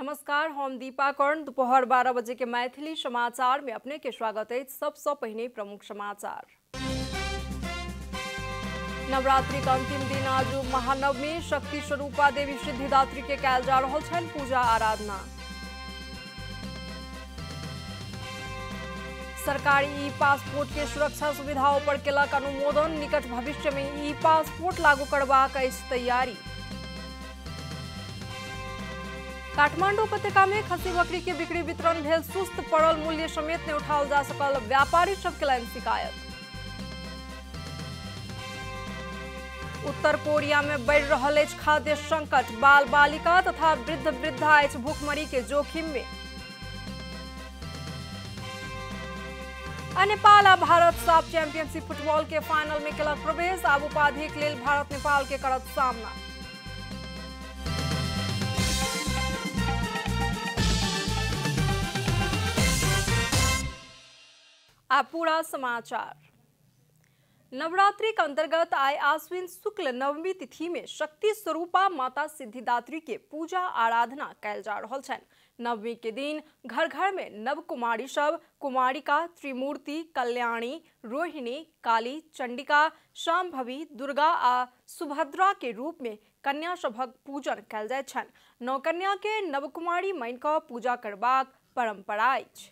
नमस्कार, हम दीपा कर्ण। दोपहर 12 बजे के मैथिली समाचार में अपने के स्वागत है। सबसे पहले प्रमुख समाचार। नवरात्रि का अंतिम दिन आज महानवमी। शक्ति स्वरूपा देवी सिद्धिदात्री के कयल जा रहल छनि पूजा आराधना। सरकारी ई पासपोर्ट के सुरक्षा सुविधाओं पर केलक अनुमोदन। निकट भविष्य में ई पासपोर्ट लागू करबाक अछि तैयारी। काठमांडू उपत्यका में खस्सी बकरी के बिक्री वितरण भेल सुस्त। पड़ल मूल्य समेत नहीं उठाओल जा सकल। व्यापारी सब केलनि शिकायत। उत्तर कोरिया में बढ़ रहल अछि खाद्य संकट। बाल बालिका तथा वृद्ध वृद्धा अछि भूखमरी के जोखिम में। नेपाल आ भारत साफ चैंपियनशिप फुटबॉल के फाइनल में केलक प्रवेश। आब उपाधि के लेल भारत नेपाल के करत सामना। पूरा समाचार। नवरात्रि के अंतर्गत आय आश्विन शुक्ल नवमी तिथि में शक्ति स्वरूपा माता सिद्धिदात्री के पूजा आराधना कयल जा रहल छनि। नवमी के दिन घर घर में नव कुमारी सब कुमारिका, त्रिमूर्ति, कल्याणी, रोहिणी, काली, चंडिका, शांभवी, दुर्गा आ सुभद्रा के रूप में कन्या सभक पूजन कयल जाइत छनि। नवकन्या के नवकुमारी मानि कऽ पूजा करबाक परंपरा अछि।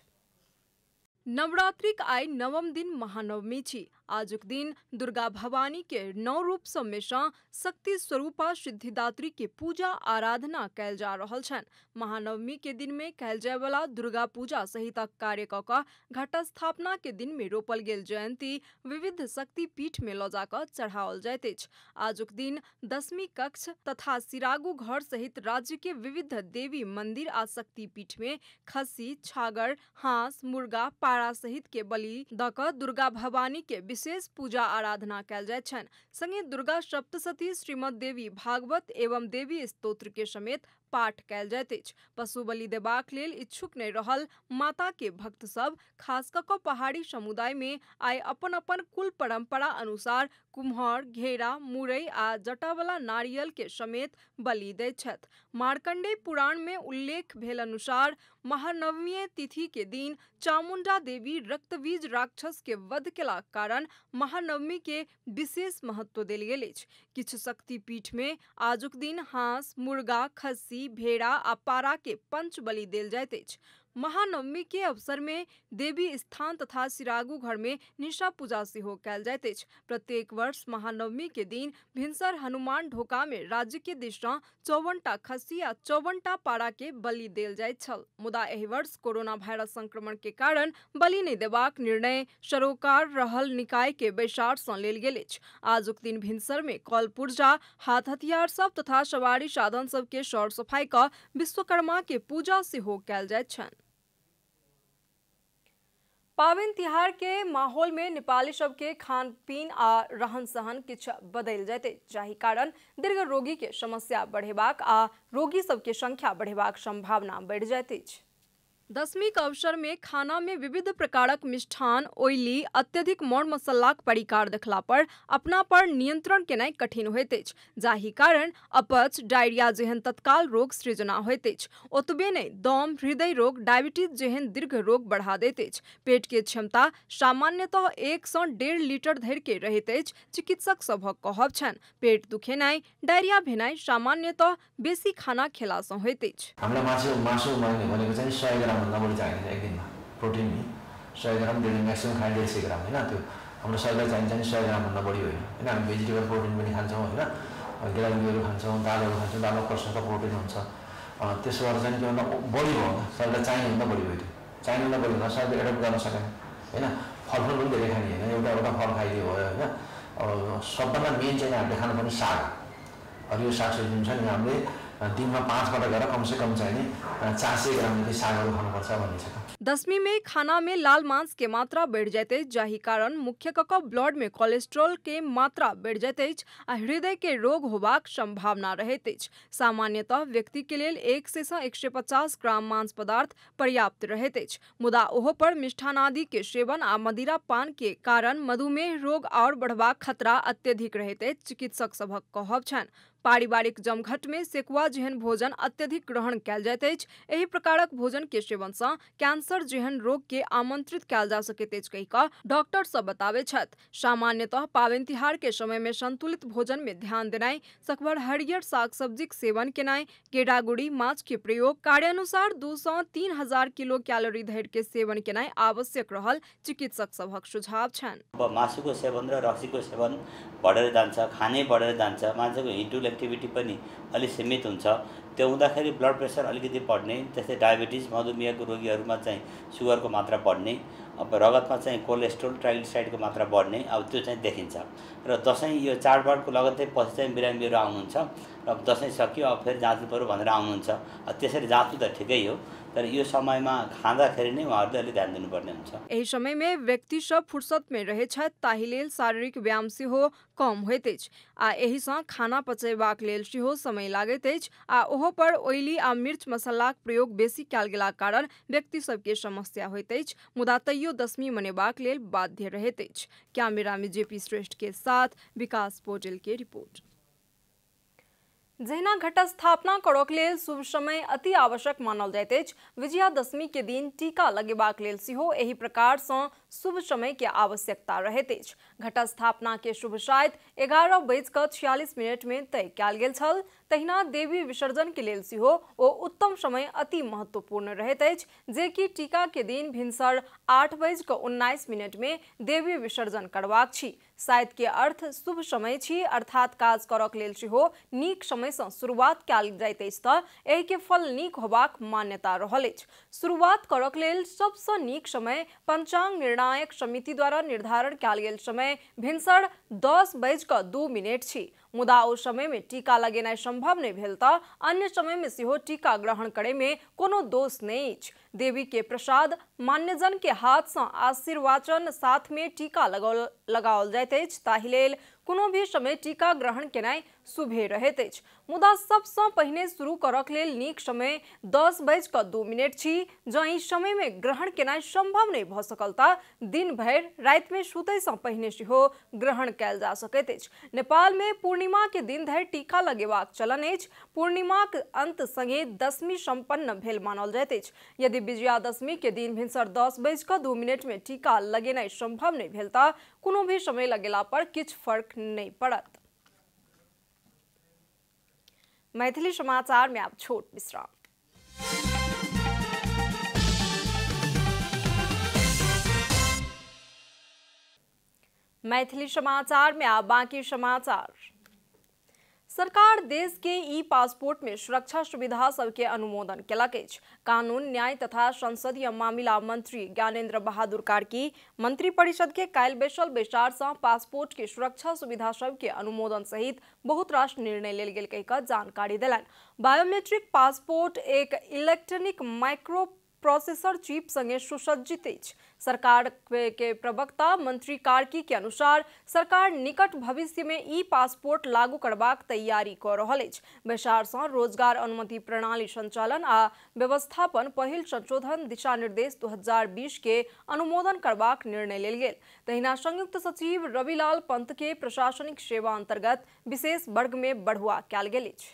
नवरात्रिक आइ नवम दिन महानवमी छी। आजुक दिन दुर्गा भवानी के 9 रूप सब में सँ शक्ति स्वरूपा सिद्धिदात्री के पूजा आराधना कयल जा रहल छनि। महानवमी के दिन में कयल जाय वाला दुर्गा पूजा सहितक कार्य कऽ कऽ घट स्थापना के दिन में रोपल गेल जयंती विविध शक्ति पीठ में लऽ जाकऽ चढ़ाओल जाइत अछि। आजुक दिन दशमी कक्ष तथा सिरागु घर सहित राज्य के विविध देवी मंदिर आ शक्ति पीठ में खस्सी, छागर, हांस, मुर्गा, पारा सहित के बलि दऽ कऽ दुर्गा भवानी के विशेष पूजा आराधना कयल जाइत छनि। संगे दुर्गा सप्तशती, श्रीमद देवी भागवत एवं देवी स्तोत्र के समेत पाठ कयल जाइत अछि। पशु बलि देबाक लेल इच्छुक नहि रहल माता के भक्त सब खास कऽ कऽ पहाड़ी समुदाय में आइ अपन अपन कुल परंपरा अनुसार कुम्हर, घेरा, मुरई आ जटावला नारियल के समेत बलि दैत छथि। मार्कंडेय पुराण में उल्लेख भेल अनुसार महानवमी तिथि के दिन चामुंडा देवी रक्तबीज राक्षस के वध केलाक कारण महानवमी के विशेष महत्व देल गेल अछि। किछु शक्ति पीठ में आजुक दिन हांस, मुर्गा, खस्सी, भेड़ा आ पारा के पंच बलि देल जाइत अछि। महानवमी के अवसर में देवी स्थान तथा सिरागु घर में निशा पूजा सेहो कयल जाइत अछि। प्रत्येक वर्ष महानवमी के दिन भिनसर हनुमान ढोका में राज्य के दिस सँ 54टा खस्सी आ 54टा पारा के बलि देल जाइत छल। मुदा एहि वर्ष कोरोना वायरस संक्रमण के कारण बलि नहि देबाक निर्णय सरोकार रहल निकाय के बैसार सँ लेल गेल अछि। आजुक दिन भिनसर में कल पुर्जा, हाथ हथियार सब तथा सवारी साधन सब के सौर सफाई कऽ विश्वकर्मा के पूजा सेहो कयल जाइत छनि। पाबनि तिहार के माहौल में नेपाली सब के खान पीन आ रहन सहन किछु बदलि जाइत, जाहि कारण दीर्घ रोगी के समस्या बढ़ेबाक आ रोगी सब के संख्या बढ़ेबाक संभावना बढ़ि जाइत अछि। दशमी के अवसर में खाना में विविध प्रकारक मिष्ठान, ओइली, अत्यधिक मर मसल्लाक परिकार देखला पर अपना पर नियंत्रण केनाइ कठिन होइत अछि, जाहि कारण अपच, डायरिया जेहन तत्काल रोग सृजना होइत अछि। ओतबे नहि दम, हृदय रोग, डायबिटीज जेहन दीर्घ रोग बढ़ा दैत अछि। पेट के क्षमता सामान्यतः 1 सँ 1.5 लीटर धरि के रहैत अछि। चिकित्सक सभक कहब छनि पेट दुखेनाइ, डायरिया भेनाइ सामान्यतः बेसी खाना खेला सँ होइत अछि। हामीलाई मासु भनेको चाहिँ 100 ग्राम भन्दा बढी चाहिन्छ एक दिनमा। प्रोटिन 100 ग्राम डेली म्याक्सिमम खाने 150 ग्राम हैन। त्यो हाम्रो शरीरलाई चाहिन्छ नि 100 ग्राम भन्दा बढी होइन हैन। हामी भेजिटेबल प्रोटिन पनि खान्छौँ हैन। गेडागुडीहरू खान्छौँ, दालहरू खान्छौँ, दालमा प्रशस्त प्रोटिन हुन्छ। त्यसो गरेर चाहिँ त्योभन्दा बढी भयो भने शरीरलाई चाहिनुभन्दा बढी भयो। त्यो चाहिनुभन्दा बढी हुँदा शरीरले एडप्ट गर्न सकेन हैन। फलफुल पनि धेरै खाने हैन, एउटा फल खाइदियो भयो हैन। सबभन्दा मेन चाहिँ हामीले खानुपर्ने साग। हरियो सागसब्जी हुन्छ नि, हामीले दिनमा 5 पटक गरेर कमसेकम चाहिँ 400 ग्राम जति सागहरू खानुपर्छ भन्ने छ। दशमी में खाना में लाल मांस के मात्रा बढ़ जाते, जाहि कारण मुख्य कऽ कऽ ब्लड में कोलेस्ट्रॉल के मात्रा बढ़ जाते आ हृदय के रोग होबाक संभावना रहैत अछि। सामान्यतः व्यक्ति के लेल 100 सँ 150 ग्राम मांस पदार्थ पर्याप्त रहैत अछि। मुदा ओहो पर मिष्ठान आदि के सेवन आ मदिरा पान के कारण मधुमेह रोग और बढ़बाक खतरा अत्यधिक रहैत अछि। चिकित्सक सभक कहब छनि पारिवारिक जमघट में सेकुआ जेहन भोजन अत्यधिक ग्रहण कयल जाइत अछि। एहि प्रकारक भोजन के सेवन सँ कैंसर जेहन रोग के आमंत्रित कयल जा सकैत अछि कहि कऽ डॉक्टर सब बताबै छथि। सामान्यतः पावनि तिहार के समय में संतुलित भोजन में ध्यान देनाइ, सकभर हरियर साग सब्जीक सेवन केनाइ, केरा गुड़ी माछ के प्रयोग, कार्यानुसार 2 सँ 3 हजार किलो कैलोरी धरि के सेवन केनाइ आवश्यक रहल चिकित्सक सभक सुझाव छन्। अब मासुको सेवन र रक्सीको सेवन बढेर जान्छ, खाने बढेर जान्छ, मान्छेको हिडुल एक्टिभिटी पनि अलि सीमित हुन्छ। त्यो हुँदाखेरि ब्लड प्रेसर अलिकति बढ्ने, त्यस्तै डायबिटिज मधुमेहको रोगीहरूमा चाहिँ सुगरको मात्रा बढ्ने, अब रगतमा चाहिँ कोलेस्ट्रोल ट्राइग्लिसराइडको मात्रा बढ्ने अब त्यो चाहिँ देखिन्छ। र दसैँ यो चाडबाडको लगत्तै पछि चाहिँ बिरामीहरू आउनुहुन्छ र अब दसैँ सकियो अब फेरि जाँच्नु पर्यो भनेर आउनुहुन्छ। त्यसरी जाँच्नु त ठिकै हो, तर यो समयमा खाँदाखेरि नै उहाँहरूले अलि ध्यान दिनुपर्ने हुन्छ। एहि समय में व्यक्ति सब फुर्सत में रहै छथि, ताहि लेल शारीरिक व्यायाम सेहो कम होइत अछि आ एहि सँ खाना पचयबाक लेल सेहो समय लागैत अछि आ ओहो पर ऑयली आ मिर्च मसालाक प्रयोग बेसी कयल गेलाक कारण व्यक्ति सबके समस्या होइत अछि। मुदा तैयो दशमी मनेबाक लेल बाध्य रहैत अछि। कैमरा में जेपी श्रेष्ठ के साथ विकास पोर्टल के रिपोर्ट। जहिना घट स्थापना करक लेल शुभ समय अति आवश्यक मानल जाइत अछि, विजयादशमी के दिन टीका लगेबाक लेल सेहो एहि प्रकार सँ शुभ समय के आवश्यकता रहैत अछि। घट स्थापना के शुभ शायद 11:46 में तय कयल गेल छल। तहिना देवी विसर्जन के लेल सेहो ओ उत्तम समय अति महत्वपूर्ण रहैत अछि, जे कि टीका के दिन भिनसर 8:19 में देवी विसर्जन करबाक छी। शायद के अर्थ शुभ समय छी, अर्थात काज करक लेल सेहो नीक समय सँ शुरुआत कयल जाइत अछि तऽ एहि के फल नीक होबाक मान्यता रहल अछि। शुरुआत करक लेल सबसँ नीक समय पंचांग निर्णायक समिति द्वारा निर्धारण कयल गेल समय भिनसर 10:02 छी। मुदा ओ समय में टीका लगेनाइ संभव नहीं भेल तऽ अन्य समय में सेहो टीका ग्रहण करे में कोनो दोष नहीं अछि। देवी के प्रसाद मान्यजन के हाथ सँ आशीर्वाचन साथ में टीका लगाओल जाइत अछि, ताहि लेल कोनो भी समय टीका ग्रहण केनाइ शुभे रहैत अछि। मुदा सबसँ पहिने शुरू करक लेल नीक समय 10:02 छी। जँ ई समय में ग्रहण केनाइ संभव नहीं भऽ सकल तऽ दिन भरि राति में सुतय सँ पहिने सेहो ग्रहण कयल जा सकैत अछि। नेपाल में पूर्णिमा के दिन धरि टीका लगेबाक चलन अछि। पूर्णिमाक अंत संगे दशमी संपन्न भेल मानल जाइत अछि। यदि विजयादशमी के दिन भिनसर 10:02 में टीका लगेनाइ संभव नहीं भेल तऽ कोनो भी समय लगेला पर किछु फर्क नहीं पड़त। मैथिली समाचार में अब छोट विश्राम। मैथिली समाचार में अब बाकी समाचार। सरकार देश के ई पासपोर्ट में सुरक्षा सुविधा सबके अनुमोदन केलक अछि। कानून न्याय तथा संसदीय मामिला मंत्री ज्ञानेंद्र बहादुर कार्की मंत्रिपरिषद के काल्हि बैसल बैसार सँ पासपोर्ट के सुरक्षा सुविधा सबके अनुमोदन सहित बहुत रास निर्णय लेल गेल कहि कऽ जानकारी देलनि। बायोमेट्रिक पासपोर्ट एक इलेक्ट्रॉनिक माइक्रो प्रोसेसर चिप संगे सुसज्जित अछि। सरकार के प्रवक्ता मंत्री कार्की के अनुसार सरकार निकट भविष्य में ई पासपोर्ट लागू करबाक तैयारी कऽ रहल अछि। बैसार सँ रोजगार अनुमति प्रणाली संचालन आ व्यवस्थापन पहिल संशोधन दिशा निर्देश 2020 के अनुमोदन करबाक निर्णय लेल गेल। तहिना संयुक्त सचिव रविलाल पंत के प्रशासनिक सेवा अंतर्गत विशेष वर्ग में बढ़ुआ कयल गेल अछि।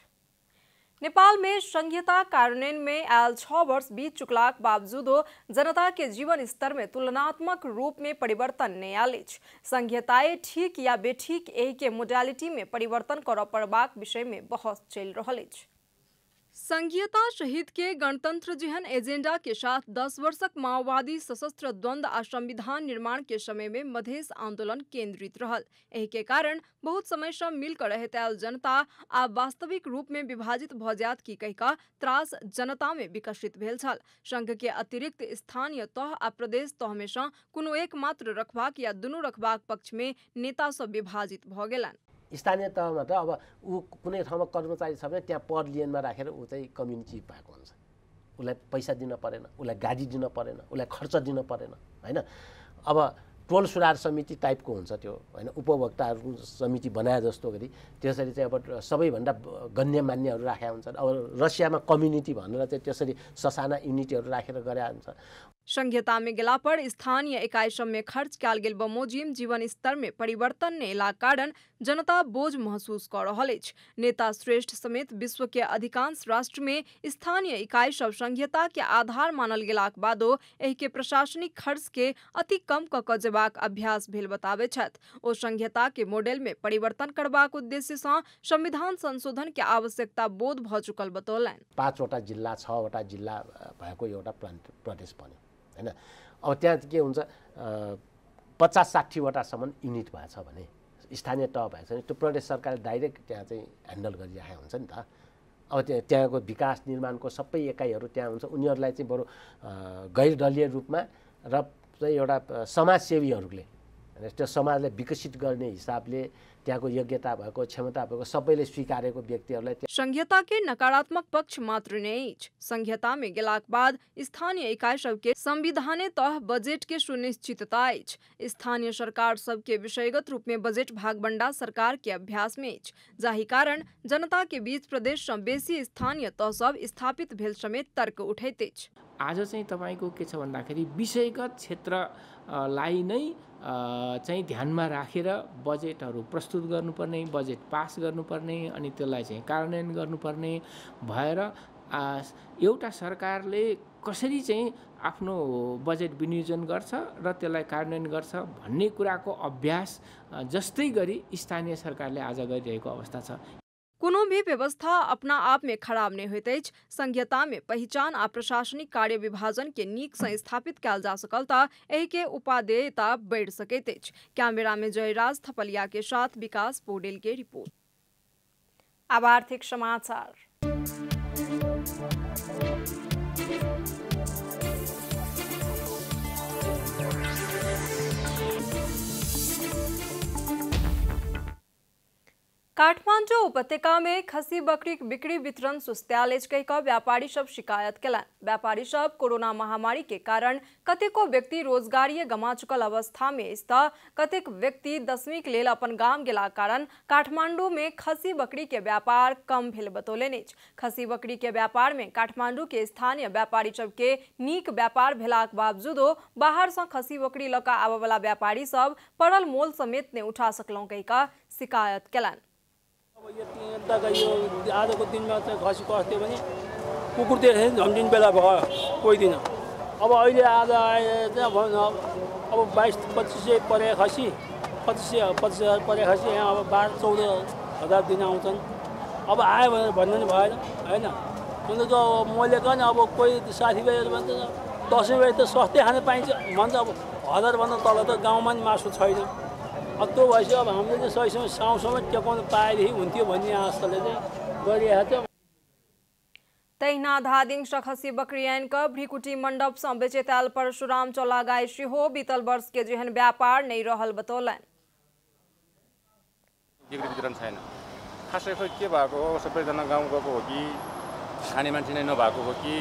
नेपाल में संघीयता कार्यान्वयन में आयल 6 वर्ष बीत चुकलाक बावजूदो जनता के जीवन स्तर में तुलनात्मक रूप में परिवर्तन नहीं आयल अछि। संघीयताए ठीक या बेठीक एहि के मोडालिटी में परिवर्तन करऽ पड़बाक विषय में बहस चलि रहल अछि। संघीयता शहीद के गणतंत्र जेहन एजेंडा के साथ 10 वर्षक माओवादी सशस्त्र द्वंद्व आ संविधान निर्माण के समय में मधेश आंदोलन केंद्रित रहल। एहि के कारण बहुत समय से मिलकर रहैत आयल जनता आ वास्तविक रूप में विभाजित भ जायत की कहि कऽ त्रास जनता में विकसित भेल छल। संघ के अतिरिक्त स्थानीय तह आ प्रदेश तह में सँ कोनो एक मात्र रखबाक या दुनू रखबाक पक्ष में नेता सब विभाजित भ गेलनि। स्थानीय तहमा त अब ऊ कुनै ठाउँमा कर्मचारी छ भने त्यहाँ पर लिएनमा राखेर ऊ चाहिँ कम्युनिटी भएको हुन्छ। उसलाई पैसा दिन परेन, उसलाई गाडी दिन परेन, उसलाई खर्च दिन परेन, हैन। अब टोल सुधार समिति टाइपको हुन्छ त्यो, हैन। उपभोक्ताहरू समिति बनाए जस्तो गरी त्यसरी चाहिँ अब सबैभन्दा गण्यमान्यहरू राखेका हुन्छन्। अब रसियामा कम्युनिटी भनेर चाहिँ त्यसरी ससाना युनिटीहरू राखेर गरे हुन्छ। संघीयता में गेला पर स्थानीय इकाई सब में खर्च कयल गेल बमोजिम जीवन स्तर में परिवर्तन ने अयलाक कारण जनता बोझ महसूस कर रहल अछि। नेता श्रेष्ठ समेत विश्व के अधिकांश राष्ट्र में स्थानीय इकाई सब संघीयता के आधार मानल गेलाक बादो एहि के प्रशासनिक खर्च के अति कम क क जेबाक अभ्यास भेल बताबै छथि। ओ संघीयता के मॉडल में परिवर्तन करबाक उद्देश्य सँ संविधान संशोधन के आवश्यकता बोध भ चुकल बतौलनि। 5वटा जिल्ला 6वटा जिल्ला भएको एउटा प्रदेश बन्यो हैन। अब त्यहाँ के हुन्छ 50-60वटासम्म युनिट भएको छ भने स्थानीय तह भएको छ भने त्यो प्रदेश सरकारले डाइरेक्ट त्यहाँ चाहिँ ह्यान्डल गरिरहेको हुन्छ नि त। अब त्यहाँको विकास निर्माणको सबै एकाइहरू त्यहाँ हुन्छ। उनीहरूलाई चाहिँ बरु गैर दलीय रूपमा र चाहिँ एउटा समाजसेवीहरूले त्यो समाजलाई विकसित गर्ने हिसाबले त्यहाँको योग्यता भएको क्षमता भएको सबैले स्वीकारेको व्यक्तिहरूलाई संघीयता के नकारात्मक पक्ष मात्र नहीं अछि। संघीयता में गेलाक बाद स्थानीय इकाई सबके संविधाने तह बजेट के सुनिश्चितता अछि। स्थानीय सरकार सबके विषयगत रूप में बजेट भागबंडा सरकार के अभ्यास में अछि, जाहि कारण जनता के बीच प्रदेश सँ बेसी स्थानीय तह सब स्थापित भेल समेत तर्क उठैत अछि। आज चाहिँ तपाईको के छ भन्दाखेरि विषयगत क्षेत्रलाई नै चाहिँ ध्यानमा राखेर बजेटहरू प्रस्तुत गर्नुपर्ने, बजेट पास गर्नुपर्ने अनि त्यसलाई चाहिँ कार्यान्वयन गर्नुपर्ने भएर एउटा सरकारले कसरी चाहिँ आफ्नो बजेट विनियोजन गर्छ र त्यसलाई कार्यान्वयन गर्छ भन्ने कुराको अभ्यास जस्तै गरी स्थानीय सरकारले आज गरिरहेको अवस्था छ। कोनो भी व्यवस्था अपना आप में खराब नहीं होइत अछि। संघीयता में पहचान आ प्रशासनिक कार्य विभाजन के नीक सँ स्थापित कयल जा सकल त एहि के उपादेयता बढ़ि सकैत अछि। कैमरा में जयराज थपलिया के साथ विकास पौडेल के रिपोर्ट। अब आर्थिक समाचार। काठमांडू उपत्यका में खसी बकरी बिक्री वितरण सुस्त्याल अछि कहि कऽ व्यापारी सब शिकायत केलनि। व्यापारी सब कोरोना महामारी के कारण कतेको व्यक्ति रोजगारिये गमा चुकल अवस्था में अछि तऽ कतेक व्यक्ति 10वीं के लेल अपन गाम गेला कारण काठमांडू में खसी बकरी के व्यापार कम भेल बतौलनि अछि। खसी बकरी के व्यापार में काठमांडू के स्थानीय व्यापारी सब के नीक व्यापार भेलाक बावजूदो बाहर सँ खसी बकरी लऽ कऽ आबय वाला व्यापारी सब पड़ल मोल समेत नहि उठा सकलहुँ कहि कऽ शिकायत केलनि। आजको दिनमा चाहिँ खसी कस्थ्यो भने कुकुर देख्यो झम्झिन बेला भयो कोही दिन। अब अहिले आज आए चाहिँ अब 22-25 परे खसी 25,000 परे खसी यहाँ अब 12-14 दिन आउँछन्। अब आयो भने भन्नु नि भएन हैन। किन त मैले पनि अब कोही साथीभाइहरू भन्छ 10 रुपैयाँ त सस्तै खान पाइन्छ भन्छ। अब 1000 भन्दा तल त गाउँमा नि मासु छैन। अब त्यो भएपछि अब हामीले चाहिँ सहीसँग साउसम्म टेकाउनु पाएदेखि हुन्थ्यो भन्ने आशाले चाहिँ गरिरहेको थियो। तहिना धादिङ खसी बकरी आइन क भ्रिकुटी मंडप सँ बेचैत आयल परशुराम चौला गाय सेहो बीतल वर्ष के जेहन व्यापार नहीं रहल बतौलनि। बिक्री वितरण छैन। खासै खोइ के भएको हो, सबैजना गाउँ गएको हो कि खाने मान्छे नै नभएको हो कि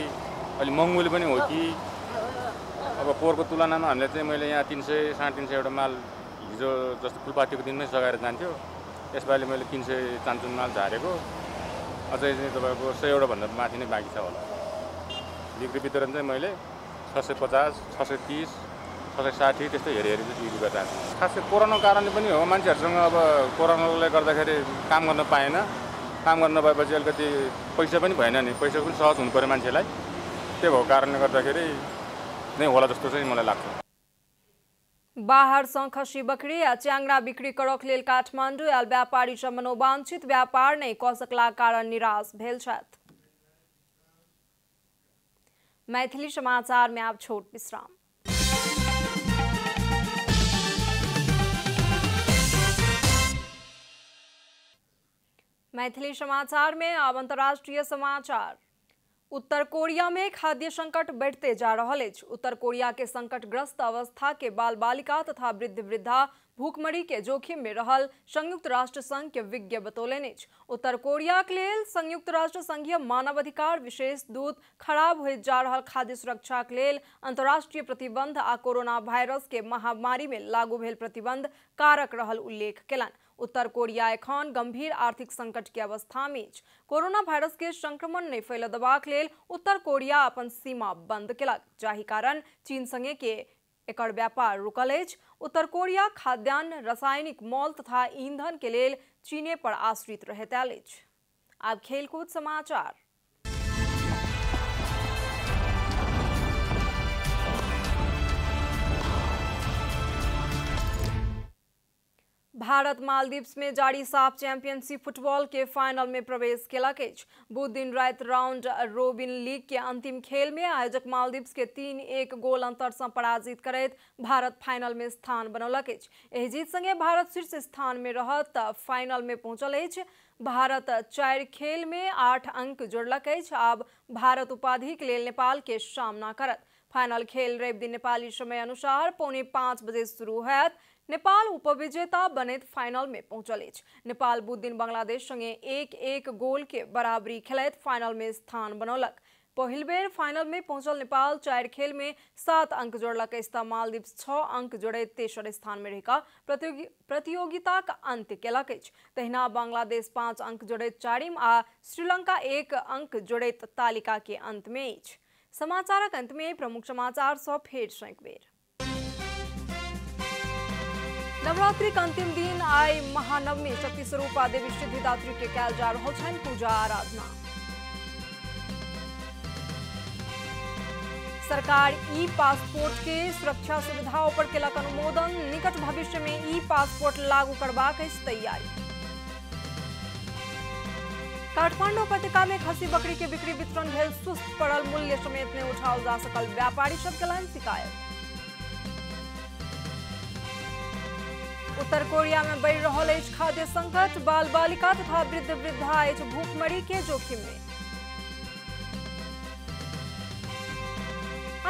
अलि महँगोले पनि हो कि। अब पोहोरको तुलनामा हामीले चाहिँ मैले यहाँ 300-350 एउटा माल हिजो जस्तो फुलपातीको दिनमै सघाएर जान्थ्यो। यसपालि मैले 300 चान्चुन माल झारेको। अझै चाहिँ तपाईँको 100 भन्दा माथि नै बाँकी छ होला। बिक्री वितरण चाहिँ मैले 650, 630, 660 त्यस्तो हेरी बिक्री गरिरहेको छु। खासै कोरोना कारणले पनि हो। मान्छेहरूसँग अब कोरोनाले गर्दाखेरि काम गर्न पाएन। काम गर्न नपाएपछि अलिकति पैसा पनि भएन नि। पैसा पनि सहज हुनु पर्यो मान्छेलाई। त्यो भएको कारणले गर्दाखेरि नै होला जस्तो चाहिँ मलाई लाग्छ। बाहर सँ खसी बकरी आ च्याङ्रा बिक्री करक लेल काठमांडू आयल व्यापारी सब मनोवांछित व्यापार नहीं कऽ सकलाक कारण निराश भेल छथि। मैथिली समाचार में आब छोट विश्राम। मैथिली समाचार में अब अंतर्राष्ट्रीय समाचार। उत्तर कोरिया में खाद्य संकट बढ़ते जा रहा है। उत्तर कोरिया के संकटग्रस्त अवस्था के बाल बालिका तथा वृद्ध वृद्धा भूखमरी के जोखिम में रहल संयुक्त राष्ट्र संघ के विज्ञ बतौलनि उत्तर कोरिया के लेल संयुक्त राष्ट्र संघीय मानवाधिकार विशेष दूत खराब हो जा रहल खाद्य सुरक्षा के लेल अंतर्राष्ट्रीय प्रतिबंध आ कोरोना वायरस के महामारी में लागू भेल प्रतिबंध कारक रहल उल्लेख केलनि। उत्तर कोरिया एखन गंभीर आर्थिक संकट के अवस्था में कोरोना वायरस के संक्रमण नहीं फैल देबाक लेल उत्तर कोरिया अपन सीमा बंद केलक, जाहि कारण चीन संगे के एकर व्यापार रुकल अछि। उत्तर कोरिया खाद्यान्न, रासायनिक मॉल तथा ईंधन के लेल चीने पर आश्रित रहैत आयल अछि। आब खेलकूद समाचार। भारत मालदीव्स में जारी साफ चैंपियनशिप फुटबॉल के फाइनल में प्रवेश केलक अछि। बुध दिन रात राउंड रोबिन लीग के अंतिम खेल में आयोजक मालदीव्स के 3-1 गोल अंतर से पराजित करैत भारत फाइनल में स्थान बनौलक अछि। एहि जीत संगे भारत शीर्ष स्थान में रहत फाइनल में पहुंचल अछि। भारत 4 खेल में 8 अंक जोड़लक अछि। आब भारत उपाधि के लेल नेपाल के सामना करत। फाइनल खेल रवि दिन नेपाली समय अनुसार 4:45 बजे शुरू होयत। नेपाल उपविजेता बनैत फाइनल में पहुंचल अछि। नेपाल बुध दिन बांग्लादेश संगे 1-1 गोल के बराबरी खेलैत फाइनल में स्थान बनौलक। पहिल बेर फाइनल में पहुंचल नेपाल 4 खेल में 7 अंक जोड़लक अछि तऽ मालदीव्स 6 अंक जोड़ैत तेसर स्थान में रहि कऽ प्रतियोगिता का अंत केलक अछि। तहिना बांग्लादेश 5 अंक जोड़ैत चारिम आ श्रीलंका 1 अंक जोड़ैत तालिका के अंत में अछि। समाचारक अंत में प्रमुख समाचार सब फेर सँ एक बेर। नवरात्रि के अंतिम दिन आई महानवमी शक्ति स्वरूपा देवी सिद्धिदात्री के कयल जा रहल छनि पूजा आराधना। सरकार ई पासपोर्ट के सुरक्षा सुविधाओं पर केलक अनुमोदन। निकट भविष्य में ई पासपोर्ट लागू करबाक अछि तैयारी। काठमांडू उपत्यका में खस्सी बकरी के बिक्री वितरण भेल सुस्त पड़ल, मूल्य समेत नहीं उठाओल जा सकल, व्यापारी सब केलनि शिकायत। उत्तर कोरिया में बढ़ि रहल अछि खाद्य संकट, बाल बालिका तथा वृद्ध वृद्धा अछि भूखमरी के जोखिम में।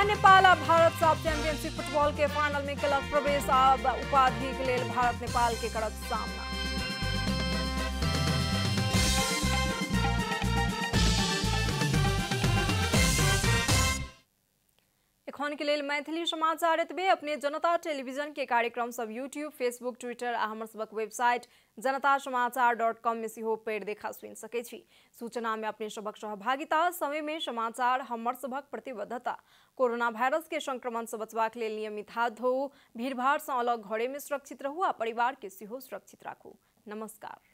नेपाल आ भारत साफ चैंपियनशिप फुटबॉल के फाइनल में केलक प्रवेश। आब उपाधि के लेल भारत नेपाल के करत सामना। एखन के लेल मैथिली समाचार एतबे। अपने जनता टेलीविजन के कार्यक्रम सब यूट्यूब, फेसबुक, ट्विटर आ हमर सबक वेबसाइट जनतासमाचार.com में सेहो पढ़ि देखा सुनि सकै छी। सूचना में अपने सबक सहभागिता, समय में समाचार हमर सबक प्रतिबद्धता। कोरोना वायरस के संक्रमण से बचबाक लेल नियमित हाथ धोऊ, भीड़ भाड़ से अलग घरे में सुरक्षित रहू आ परिवार के सेहो सुरक्षित राखू। नमस्कार।